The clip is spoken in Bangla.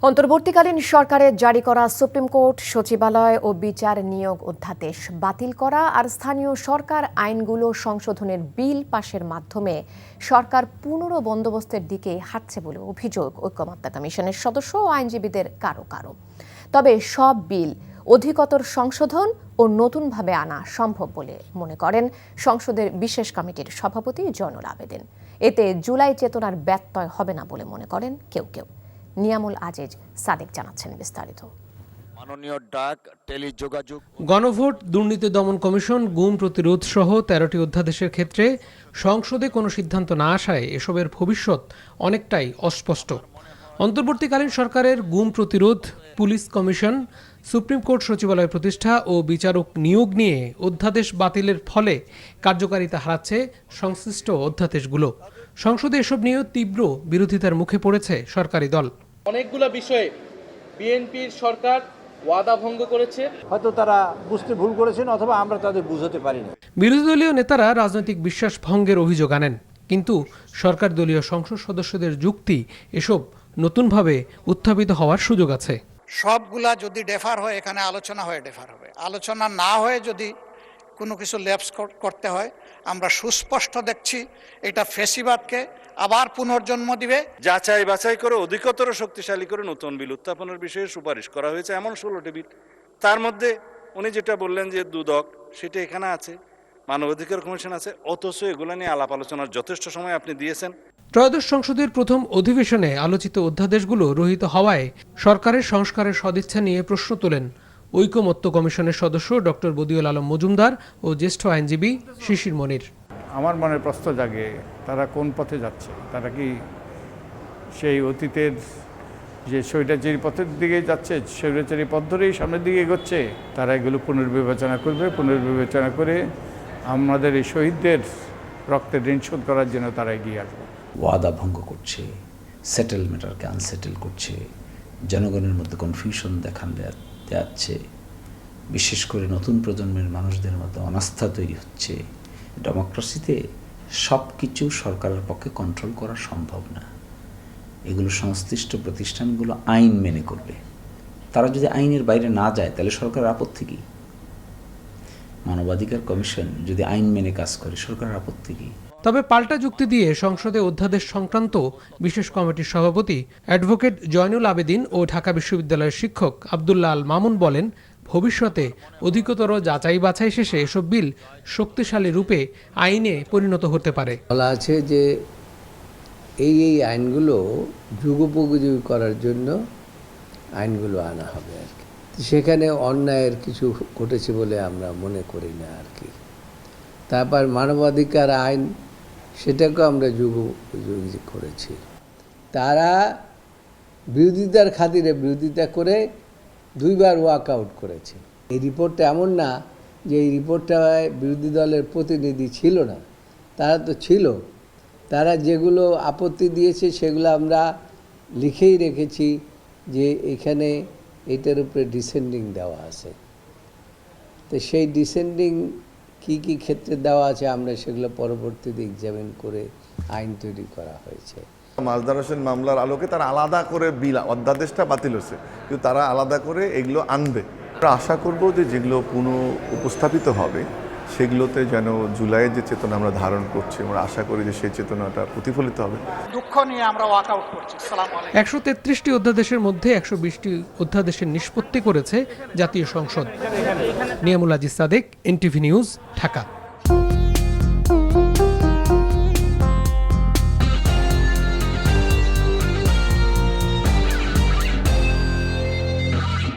অন্তর্বর্তীকালীন সরকারের জারি করা সুপ্রিম কোর্ট সচিবালয় ও বিচার নিয়োগ অধ্যাদেশ বাতিল করা আর স্থানীয় সরকার আইনগুলো সংশোধনের বিল পাশের মাধ্যমে সরকার পুনর্বন্দোবস্তের দিকে হাঁটছে বলে অভিযোগ ঐকমত্য কমিশনের সদস্য ও আইনজীবীদের কারো কারো। তবে সব বিল অধিকতর সংশোধন ও নতুনভাবে আনা সম্ভব বলে মনে করেন সংসদের বিশেষ কমিটির সভাপতি জয়নুল আবেদিন। এতে জুলাই চেতনার ব্যত্যয় হবে না বলে মনে করেন কেউ কেউ। নিয়ামুল আজিজ সাদেক জানাচ্ছেন বিস্তারিত। গণভোট, দুর্নীতি দমন কমিশন, গুম প্রতিরোধ সহ 13টি অধ্যাদেশের ক্ষেত্রে সংসদে কোনো সিদ্ধান্ত না আসায় এসবের ভবিষ্যৎ অনেকটাই অস্পষ্ট। অন্তর্বর্তীকালীন সরকারের গুম প্রতিরোধ, পুলিশ কমিশন, সুপ্রিম কোর্ট সচিবালয় প্রতিষ্ঠা ও বিচারক নিয়োগ নিয়ে অধ্যাদেশ বাতিলের ফলে কার্যকারিতা হারাচ্ছে সংশ্লিষ্ট অধ্যাদেশগুলো। সংসদে এসব নিয়েও তীব্র বিরোধিতার মুখে পড়েছে সরকারি দল। অনেকগুলো বিষয়ে বিএনপির সরকার ওয়াদা ভঙ্গ করেছে, হয়তো তারা বুঝতে ভুল করেছেন অথবা আমরা তাদের বুঝাতে পারিনি। বিরোধী দলীয় নেতারা রাজনৈতিক বিশ্বাস ভঙ্গের অভিযোগ আনেন, কিন্তু সরকার দলীয় সংসদ সদস্যদের যুক্তি এসব নতুনভাবে উত্থাপিত হওয়ার সুযোগ আছে। সবগুলা যদি ডেফার হয়, এখানে আলোচনা হয়ে ডেফার হবে। আলোচনা না হয়ে যদি কোনো কিছু ল্যাপস করতে হয়, আমরা সুস্পষ্ট দেখছি এটা ফেসিবাদকে আবার পুনর্জন্ম দিবে। যাচাই বাছাই করে অধিকতর শক্তিশালী করে নতুন বিল উত্থাপনের বিষয়ে সুপারিশ করা হয়েছে এমন 16টি বিল। তার মধ্যে উনি যেটা বললেন যে দুদক, সেটা এখানে আছে, মানবাধিকার কমিশন আছে, অথচ এগুলো নিয়ে আলাপ আলোচনার যথেষ্ট সময় আপনি দিয়েছেন। ত্রয়োদশ সংসদের প্রথম অধিবেশনে আলোচিত অধ্যাদেশগুলো রহিত হওয়ায় সরকারের সংস্কারের সদিচ্ছা নিয়ে প্রশ্ন তোলেন ঐকমত্য কমিশনের সদস্য ডক্টর বদিউল আলম মজুমদার ও জ্যেষ্ঠ আইনজীবী শিশির মনির। আমার মনে প্রশ্ন জাগে, তারা কোন পথে যাচ্ছে? তারা কি সেই অতীতের যে স্বৈরাচারী পথের দিকে যাচ্ছে, স্বৈরাচারী পথ ধরেই সামনের দিকে এগোচ্ছে? তারা এগুলো পুনর্বিবেচনা করবে, পুনর্বিবেচনা করে আমাদের এই শহীদদের রক্তের ঋণ শোধ করার জন্য তারা এগিয়ে আসবে। ওয়াদা ভঙ্গ করছে, সেটেল ম্যাটারকে আনসেটেল করছে, জনগণের মধ্যে কনফিউশন দেখান যাচ্ছে, বিশেষ করে নতুন প্রজন্মের মানুষদের মধ্যে অনাস্থা তৈরি হচ্ছে। ডেমোক্রেসিতে সব কিছু সরকারের পক্ষে কন্ট্রোল করা সম্ভব না। এগুলো সংশ্লিষ্ট প্রতিষ্ঠানগুলো আইন মেনে করবে। তারা যদি আইনের বাইরে না যায় তাহলে সরকারের আপত্তি কী? মানবাধিকার কমিশন যদি আইন মেনে কাজ করে, সরকারের আপত্তি কী? তবে পাল্টা যুক্তি দিয়ে সংসদে অধ্যাদেশ সংক্রান্ত বিশেষ কমিটির সভাপতি অ্যাডভোকেট জয়নুল আবেদিন ও ঢাকা বিশ্ববিদ্যালয়ের শিক্ষক আব্দুল্লাহ আল মামুন বলেন, ভবিষ্যতে অধিকতর যাচাই বাছাই শেষে এসব বিল শক্তিশালী রূপে আইনে পরিণত হতে পারে। বলা আছে যে এই আইনগুলো যুগোপযোগী করার জন্য আইনগুলো আনা হবে আর কি। সেখানে অন্যায়ের কিছু ঘটেছে বলে আমরা মনে করি না আর কি। তারপর মানবাধিকার আইন, সেটাকেও আমরা যুগোপযোগী করেছি। তারা বিরোধিতার খাতিরে বিরোধিতা করে 2বার ওয়াকআউট করেছে। এই রিপোর্টটা এমন না যে এই রিপোর্টটায় বিরোধী দলের প্রতিনিধি ছিল না, তারা তো ছিল। তারা যেগুলো আপত্তি দিয়েছে সেগুলো আমরা লিখেই রেখেছি যে এখানে এটার উপরে ডিসেন্ডিং দেওয়া আছে। তো সেই ডিসেন্ডিং কি কি ক্ষেত্রে দেওয়া আছে আমরা সেগুলো পরবর্তীতে এক্সামিন করে আইন তৈরি করা হয়েছে। মাজদার হোসেন মামলার আলোকে তারা আলাদা করে বিল অধ্যাদেশটা বাতিল হয়েছে, কিন্তু তারা আলাদা করে এগুলো আনবে। আমরা আশা করব যে যেগুলো উপস্থাপিত হবে সেগুলোতে যেন জুলাইয়ের যে চেতনা আমরা ধারণ করছি, আমরা আশা করি যে সেই চেতনাটা প্রতিফলিত হবে। দুঃখ নিয়ে আমরা ওয়াকআউট করছি। 133টি অধ্যাদেশের মধ্যে 120টি অধ্যাদেশের নিষ্পত্তি করেছে জাতীয় সংসদ। Niamul Aziz Sadek, NTV news, Dhaka.